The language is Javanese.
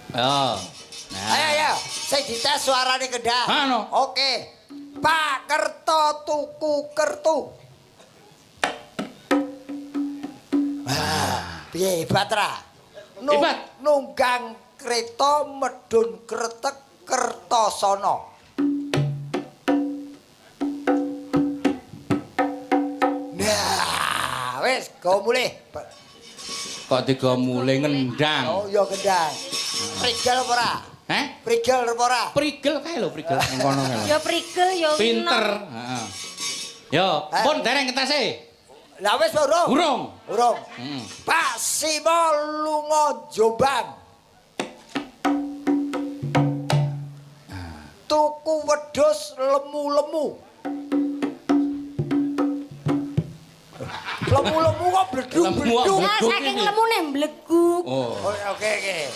Nah. Ayo. Sing dites suarane Kendang. Ano? Oke. Pak Kerto tuku kertu. Piye hebat ra? Hebat. Nunggang kereta medun kretek Kertosono. Nah, wis go mulih. Kok tiga mulai ngendang. Oh, ya Kendang. Prigel apa ora? Prigel apa ora? Prigel kae lho, prigel ning kono kae lho. Ya prigel ya Pinter, heeh. Yo, pun dereng ketase. Lah wis urung. Urung. Pak Simo lunga Jombang. Tuku wedhus lemu-lemu. Lemu-lemu kok bledug-bledug. Nah, saking lemune mbleguk. Oh. Oke.